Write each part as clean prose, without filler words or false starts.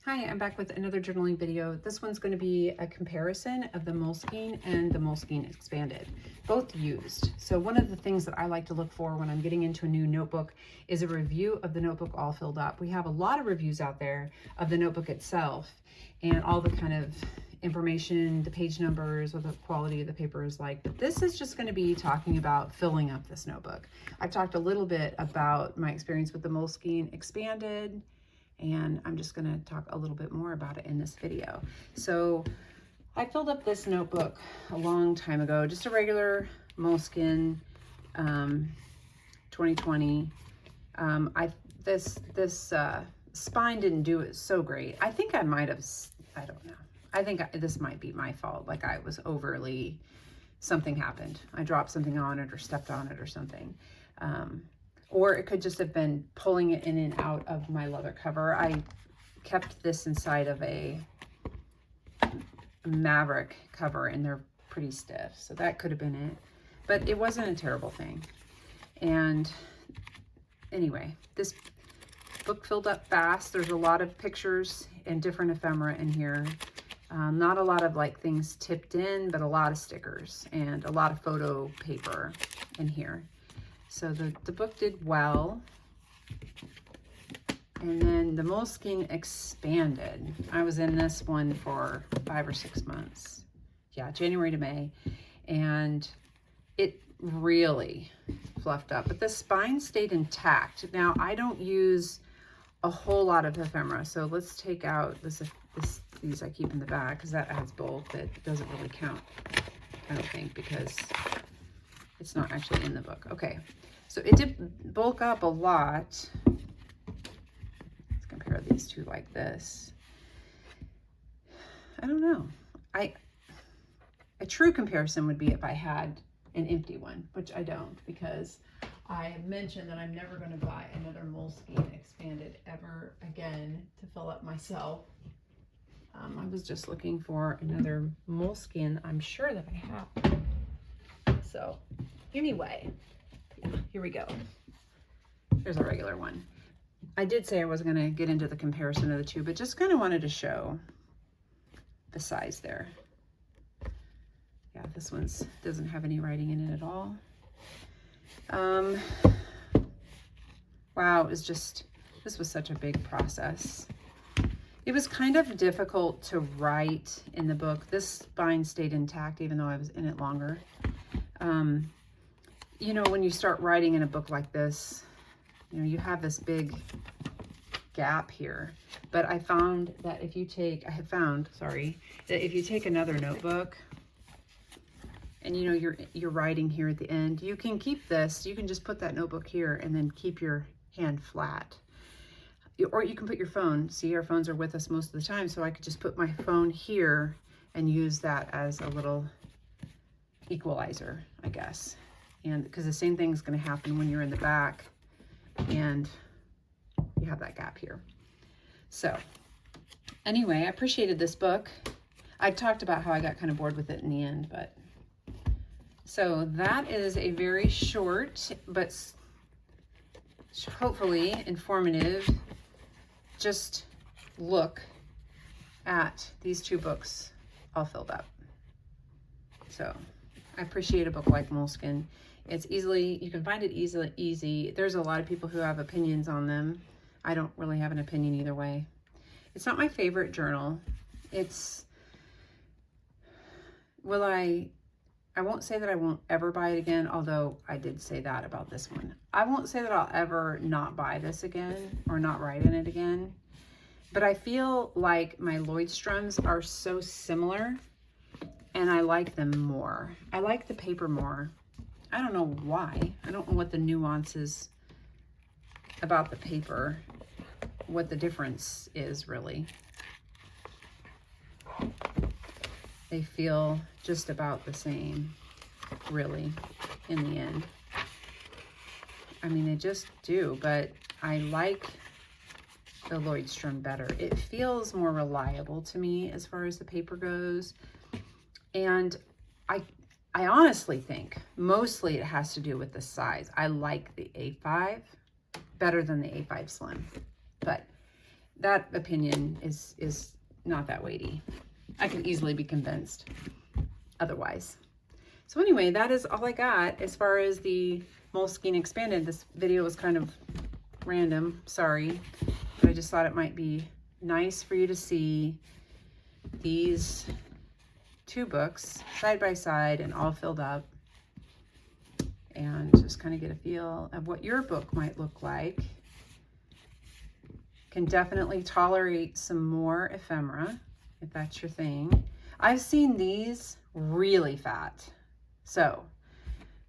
Hi, I'm back with another journaling video. This one's going to be a comparison of the Moleskine and the Moleskine Expanded, both used. So one of the things that I like to look for when I'm getting into a new notebook is a review of the notebook all filled up. We have a lot of reviews out there of the notebook itself and all the kind of information, the page numbers, what the quality of the paper is like. But this is just going to be talking about filling up this notebook. I've talked a little bit about my experience with the Moleskine Expanded, and I'm just going to talk a little bit more about it in this video. So I filled up this notebook a long time ago, just a regular Moleskine 2020. This spine didn't do it so great. I think I might have, I don't know. I think this might be my fault. Like I was overly, something happened. I dropped something on it or stepped on it or something. Or it could just have been pulling it in and out of my leather cover. I kept this inside of a Maverick cover and they're pretty stiff. So that could have been it, but it wasn't a terrible thing. And anyway, this book filled up fast. There's a lot of pictures and different ephemera in here. Not a lot of like things tipped in, but a lot of stickers and a lot of photo paper in here. So the book did well. And then the Moleskine Expanded. I was in this one for 5 or 6 months. Yeah, January to May. And it really fluffed up, but the spine stayed intact. Now, I don't use a whole lot of ephemera, so let's take out these I keep in the back because that adds bulk. That doesn't really count, I don't think, because it's not actually in the book. Okay, so it did bulk up a lot. Let's compare these two like this. I don't know. A true comparison would be if I had an empty one, which I don't, because I mentioned that I'm never going to buy another Moleskine Expanded ever again to fill up myself. I was just looking for another Moleskine. I'm sure that I have. So anyway, yeah, here we go. There's a regular one. I did say I wasn't going to get into the comparison of the two, but just kind of wanted to show the size there. Yeah, this one doesn't have any writing in it at all. Wow, this was such a big process. It was kind of difficult to write in the book. This spine stayed intact even though I was in it longer. You know, when you start writing in a book like this, you know, you have this big gap here. But I found that if you take, that if you take another notebook, and you know, you're writing here at the end, you can keep this, you can just put that notebook here and then keep your hand flat. Or you can put your phone, see, our phones are with us most of the time, so I could just put my phone here and use that as a little equalizer, I guess. And because the same thing's going to happen when you're in the back and you have that gap here. So anyway, I appreciated this book. I talked about how I got kind of bored with it in the end, but so that is a very short, but hopefully informative, just look at these two books all filled up. So I appreciate a book like Moleskine. It's easily, you can find it easy. There's a lot of people who have opinions on them. I don't really have an opinion either way. It's not my favorite journal. I won't say that I won't ever buy it again, although I did say that about this one. I won't say that I'll ever not buy this again or not write in it again. But I feel like my Lloydstroms are so similar and I like them more. I like the paper more. I don't know why. I don't know what the nuances about the paper, what the difference is really. They feel just about the same, really, in the end. I mean, they just do, but I like the Lloydstrom better. It feels more reliable to me as far as the paper goes. And I honestly think mostly it has to do with the size. I like the A5 better than the A5 Slim. But that opinion is not that weighty. I can easily be convinced otherwise. So anyway, that is all I got as far as the Moleskine Expanded. This video was kind of random, sorry, but I just thought it might be nice for you to see these two books side by side and all filled up, and just kind of get a feel of what your book might look like. Can definitely tolerate some more ephemera if that's your thing. I've seen these really fat, so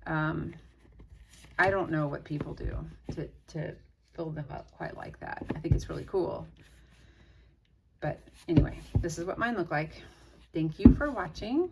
I don't know what people do to fill them up quite like that. I think it's really cool. But anyway, this is what mine look like. Thank you for watching.